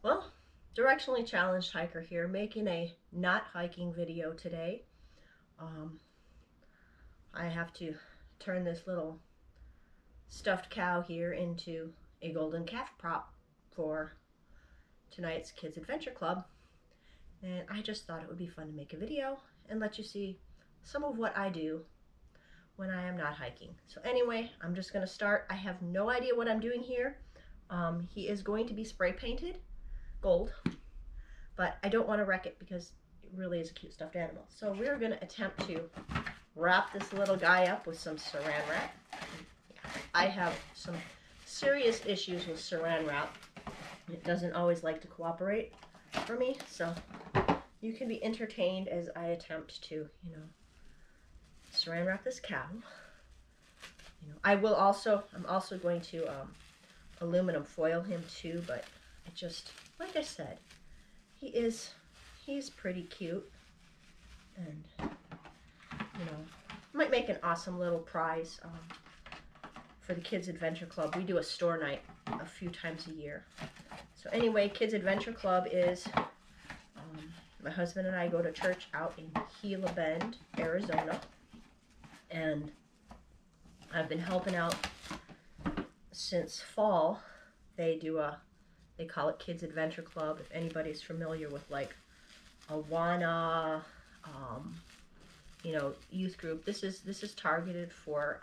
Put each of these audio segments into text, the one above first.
Well, directionally challenged hiker here, making a not hiking video today. Um, I have to turn this little stuffed cow here into a golden calf prop for tonight's Kids Adventure Club. And I just thought it would be fun to make a video and let you see some of what I do when I am not hiking. So anyway, I'm just going to start. I have no idea what I'm doing here. He is going to be spray painted gold, but I don't want to wreck it because it really is a cute stuffed animal. So we're going to attempt to wrap this little guy up with some saran wrap. I have some serious issues with saran wrap. It doesn't always like to cooperate for me, so you can be entertained as I attempt to, saran wrap this cow. I'm also going to aluminum foil him too, but it just, like I said, he's pretty cute, and might make an awesome little prize for the Kids Adventure Club. We do a store night a few times a year. So anyway, Kids Adventure Club is, my husband and I go to church out in Gila Bend, Arizona, and I've been helping out since fall. They call it Kids Adventure Club. If anybody's familiar with like Awana, youth group, this is targeted for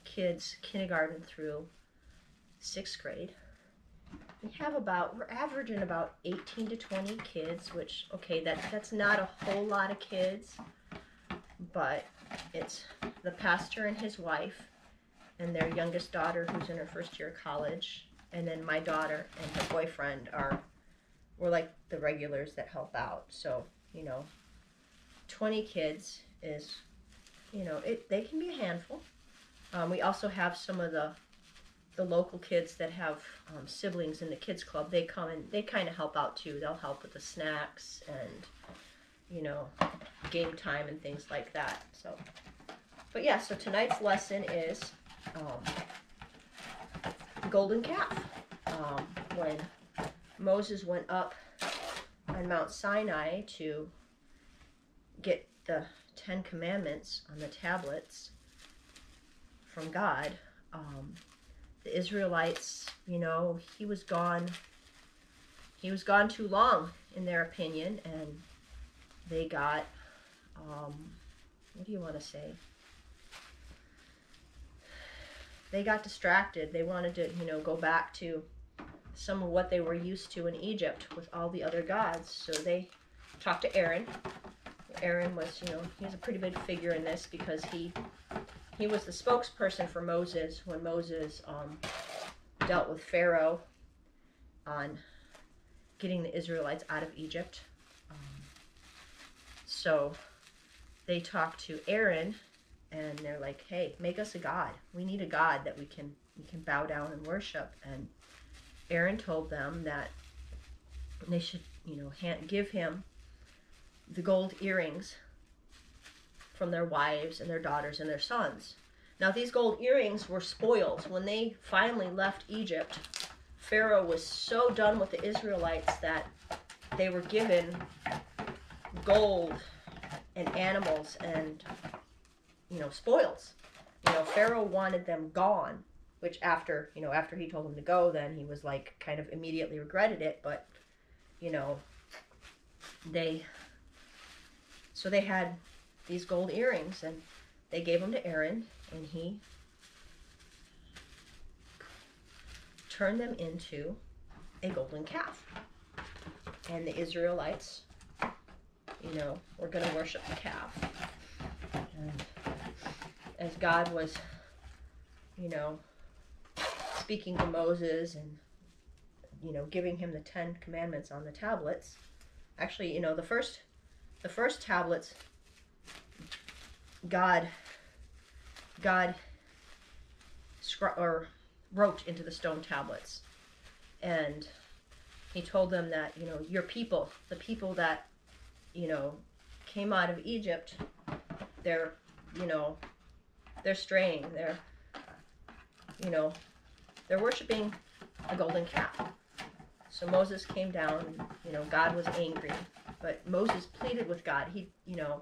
kids kindergarten through 6th grade. We're averaging about 18 to 20 kids, which, okay, that's not a whole lot of kids, but it's the pastor and his wife and their youngest daughter who's in her first year of college, and then my daughter and her boyfriend we're like the regulars that help out. So 20 kids is, they can be a handful. We also have some of the local kids that have siblings in the kids club. They come and they kind of help out too. They'll help with the snacks and game time and things like that. So, but yeah, so tonight's lesson is golden calf. When Moses went up on Mount Sinai to get the 10 Commandments on the tablets from God, the Israelites, he was gone too long in their opinion, and they got, what do you want to say? They got distracted. They wanted to, go back to some of what they were used to in Egypt with all the other gods. So they talked to Aaron. Aaron was, he's a pretty big figure in this because he was the spokesperson for Moses when Moses dealt with Pharaoh on getting the Israelites out of Egypt. So they talked to Aaron, and they're like, "Hey, make us a god. We need a god that we can bow down and worship." And Aaron told them that they should, give him the gold earrings from their wives and their daughters and their sons. Now, these gold earrings were spoils. When they finally left Egypt, Pharaoh was so done with the Israelites that they were given gold and animals and, spoils. Pharaoh wanted them gone, which after he told them to go, then he was like, kind of immediately regretted it, but, so they had these gold earrings, and they gave them to Aaron, and he turned them into a golden calf. And the Israelites, were going to worship the calf. And as God was, speaking to Moses and, giving him the 10 Commandments on the tablets, actually, the first tablets, God wrote into the stone tablets, and he told them that, your people, the people that, came out of Egypt, they're straying, they're worshiping a golden calf. So Moses came down, you know, God was angry, but Moses pleaded with God. He, you know,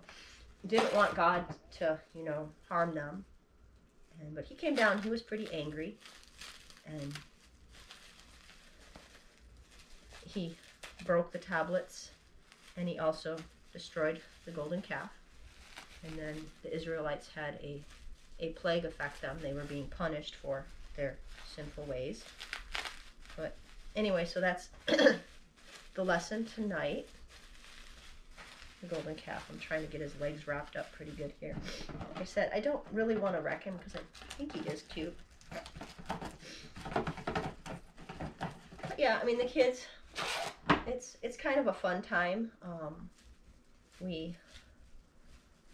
didn't want God to, you know, harm them. But he came down, he was pretty angry, and he broke the tablets, and he also destroyed the golden calf. And then the Israelites had a plague affect them. They were being punished for their sinful ways. But anyway, so that's the lesson tonight. The golden calf. I'm trying to get his legs wrapped up pretty good here. Like I said, I don't really want to wreck him because I think he is cute. But yeah, I mean, the kids, it's kind of a fun time. We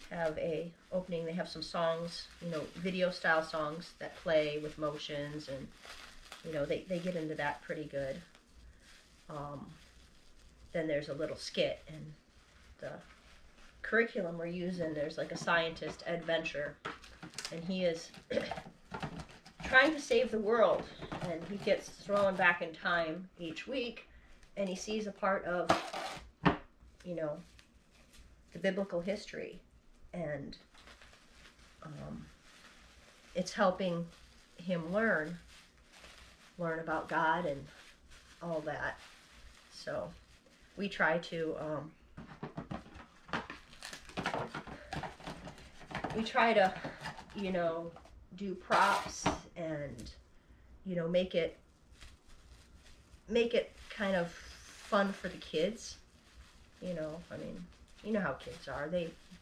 have a opening. They have some songs, you know, video style songs that play with motions, and you know, they get into that pretty good. Then there's a little skit, and the curriculum we're using, there's like a scientist, Ed Venture, and he is trying to save the world, and he gets thrown back in time each week, and he sees a part of, you know, the biblical history, and it's helping him learn about God and all that. So we try to you know, do props and, you know, make it kind of fun for the kids. You know, I mean, you know how kids are.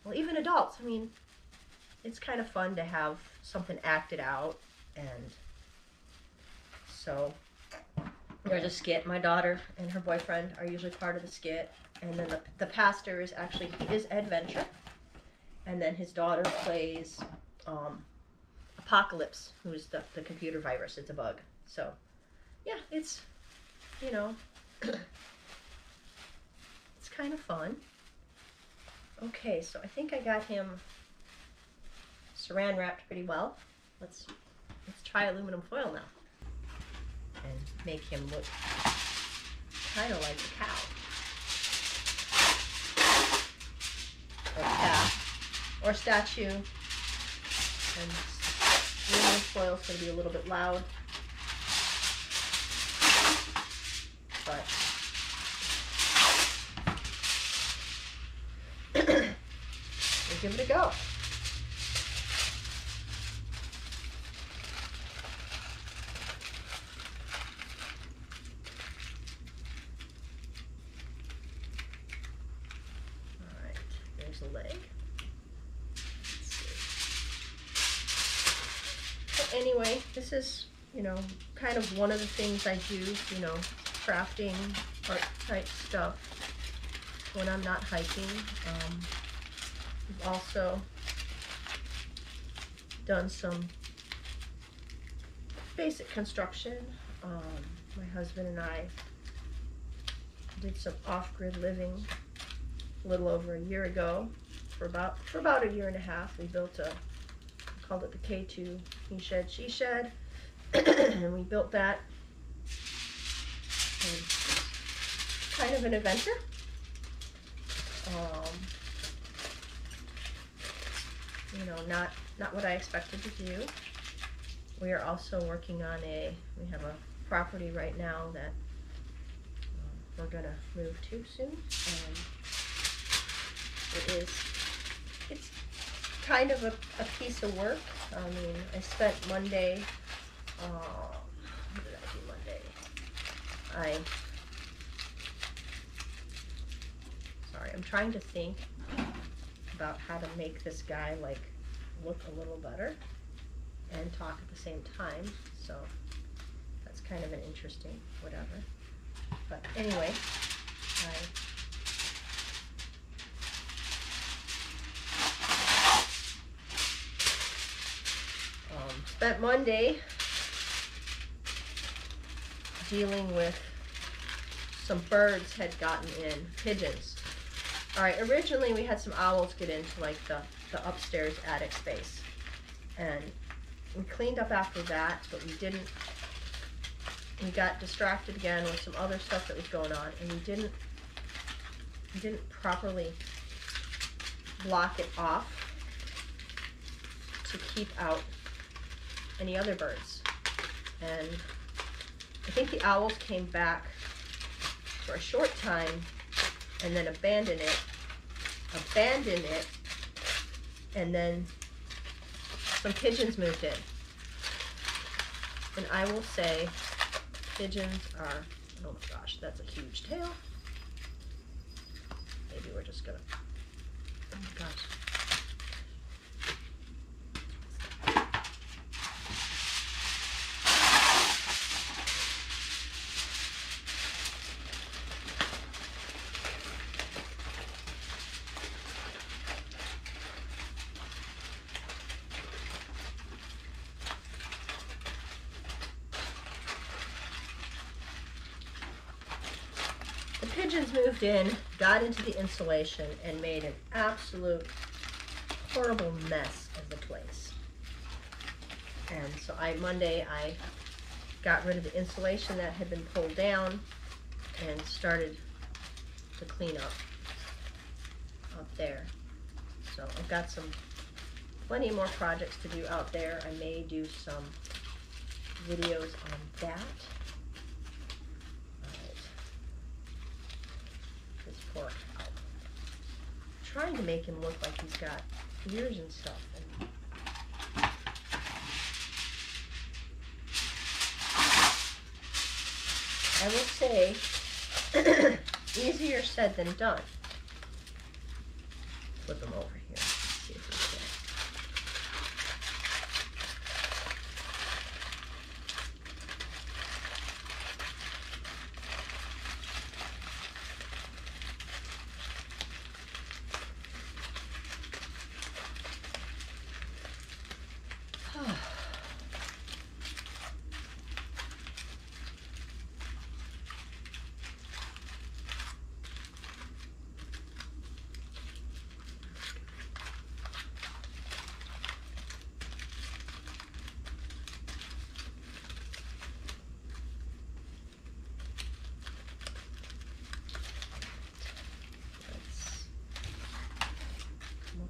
Well, even adults, I mean, it's kind of fun to have something acted out. And so there's a skit. My daughter and her boyfriend are usually part of the skit. And then the pastor is actually, he is Ed Venture. And then his daughter plays Apocalypse, who's the computer virus. It's a bug. So, yeah, it's, you know, it's kind of fun. Okay, so I think I got him saran wrapped pretty well. Let's try aluminum foil now and make him look kind of like a cow or calf or statue. And aluminum foil is going to be a little bit loud, but we'll give it a go. Alright, there's the leg. Anyway, this is, you know, kind of one of the things I do, you know, crafting, art type stuff when I'm not hiking. We've also done some basic construction. My husband and I did some off-grid living a little over a year ago. For about a year and a half, we built called it the K2 He Shed, She Shed, and we built that. And kind of an adventure. You know, not what I expected to do. We are also working on we have a property right now that we're gonna move to soon, and it's kind of a piece of work. I mean, I spent Monday, what did I do Monday? Sorry, I'm trying to think about how to make this guy like look a little better and talk at the same time. So that's kind of an interesting whatever. But anyway, spent Monday dealing with some birds had gotten in, pigeons. Alright, originally we had some owls get into like the upstairs attic space, and we cleaned up after that, but we didn't we got distracted again with some other stuff that was going on, and we didn't properly block it off to keep out any other birds. And I think the owls came back for a short time and then abandoned it, and then some pigeons moved in. And I will say, pigeons are, oh my gosh, that's a huge tail. Maybe we're just gonna, oh my gosh. The pigeons moved in, got into the insulation, and made an absolute horrible mess of the place. And so Monday I got rid of the insulation that had been pulled down and started to clean up there. So I've got plenty more projects to do out there. I may do some videos on that. Poor cow. Trying to make him look like he's got ears and stuff. And I will say, easier said than done. Flip him over here. See if we can.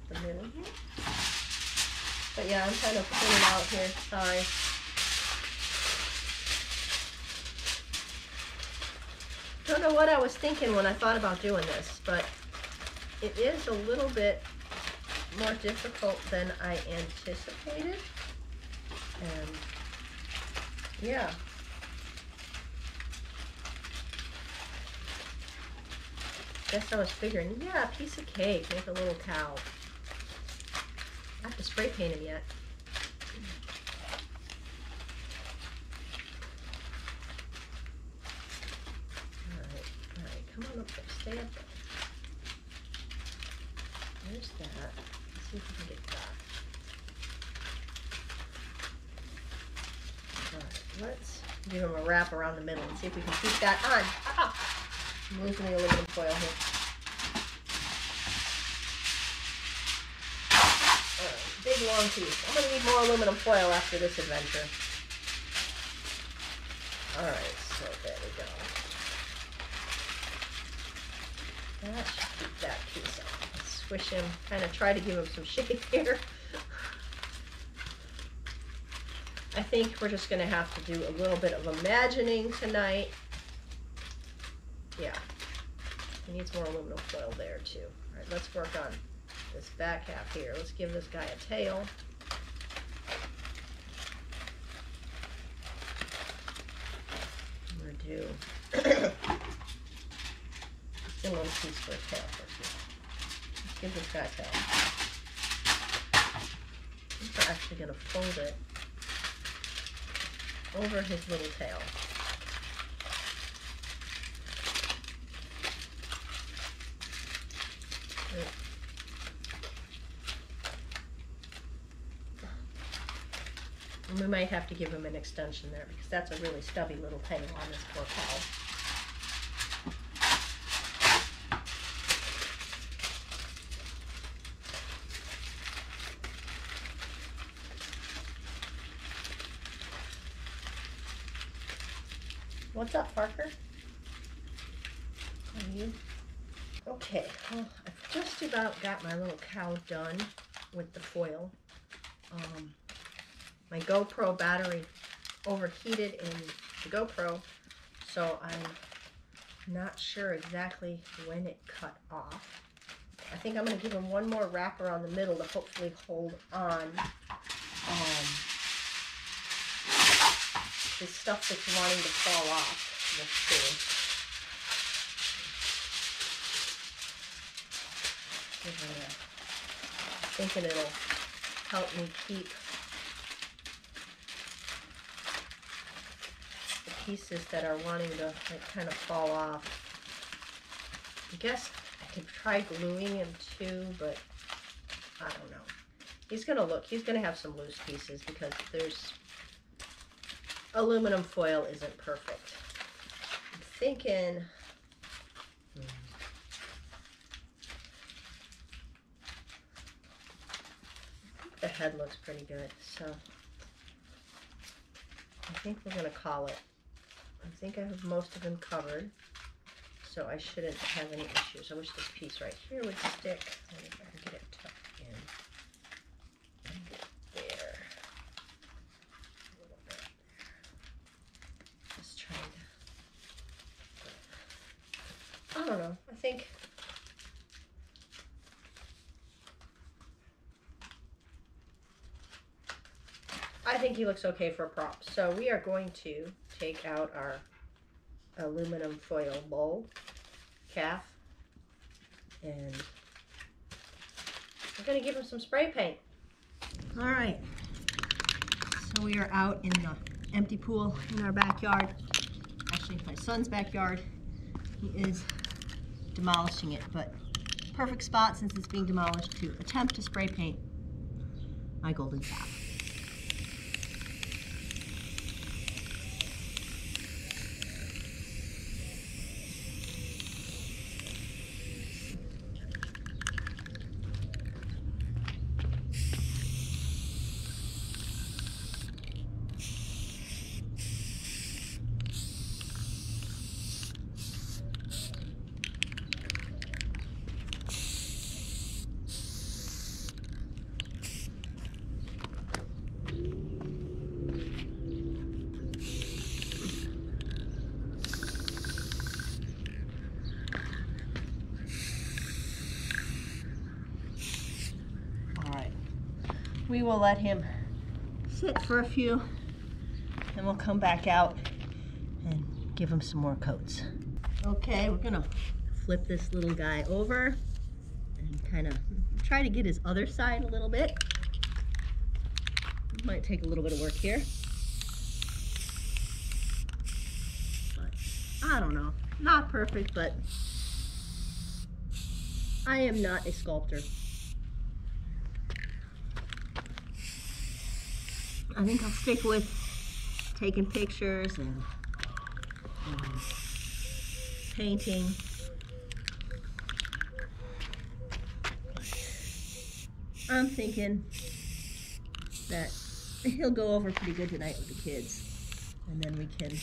The middle here. But yeah, I'm kind of pulling out here. Sorry. Don't know what I was thinking when I thought about doing this, but it is a little bit more difficult than I anticipated. And yeah. Guess I was figuring, yeah, a piece of cake, make a little cow. I have to spray paint him yet. Alright, come on up there, stay up there. There's that. Let's see if we can get that. Alright, let's give him a wrap around the middle and see if we can keep that on. Ah! I'm losing the aluminum foil here. Big long piece. I'm going to need more aluminum foil after this adventure. Alright, so there we go. That should keep that piece on. Swish him, kind of try to give him some shape here. I think we're just going to have to do a little bit of imagining tonight. Yeah. He needs more aluminum foil there too. Alright, let's work on this back half here. Let's give this guy a tail. I'm going to do just a little piece for a tail first. Let's give this guy a tail. I'm actually going to fold it over his little tail. And we might have to give him an extension there because that's a really stubby little tail on this poor cow. What's up, Parker? Are you? Okay, well, I've just about got my little cow done with the foil. My GoPro battery overheated in the GoPro, so I'm not sure exactly when it cut off. I think I'm going to give him one more wrap around the middle to hopefully hold on the stuff that's wanting to fall off. Let's see. Thinking it'll help me keep the pieces that are wanting to like kind of fall off. I guess I could try gluing him too, but I don't know. He's gonna have some loose pieces because there's aluminum foil isn't perfect. I'm thinking the head looks pretty good, so I think we're gonna call it. I think I have most of him covered, so I shouldn't have any issues. I wish this piece right here would stick. Let me try and get it tucked in. There. A little bit. Just trying to. I don't know. I think he looks okay for a prop. So we are going to take out our aluminum foil bowl calf, and we're going to give him some spray paint. All right, so we are out in the empty pool in our backyard. Actually, my son's backyard. He is demolishing it, but perfect spot since it's being demolished to attempt to spray paint my golden calf. We will let him sit for a few, and we'll come back out and give him some more coats. Okay, we're gonna flip this little guy over and kind of try to get his other side a little bit. Might take a little bit of work here, but I don't know. Not perfect, but I am not a sculptor. I think I'll stick with taking pictures and painting. I'm thinking that he'll go over pretty good tonight with the kids, and then we can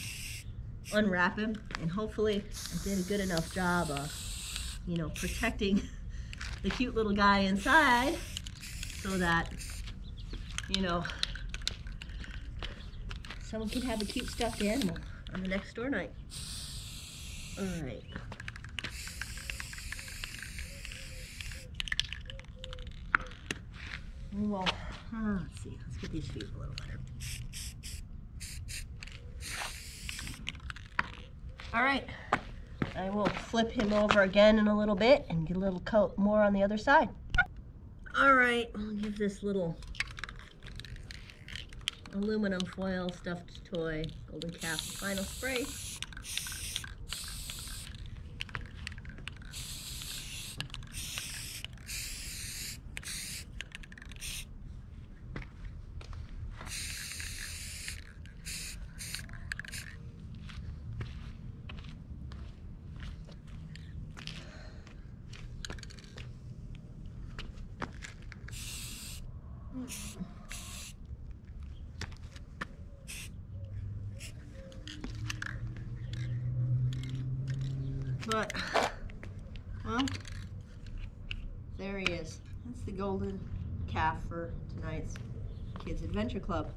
unwrap him, and hopefully I did a good enough job of, you know, protecting the cute little guy inside so that, you know, someone can have a cute stuffed animal on the next door night. All right. Well, let's see. Let's get these feet a little better. All right. I will flip him over again in a little bit and get a little coat more on the other side. All right. I'll give this little aluminum foil stuffed toy golden calf final spray. But, well, there he is. That's the golden calf for tonight's Kids Adventure Club.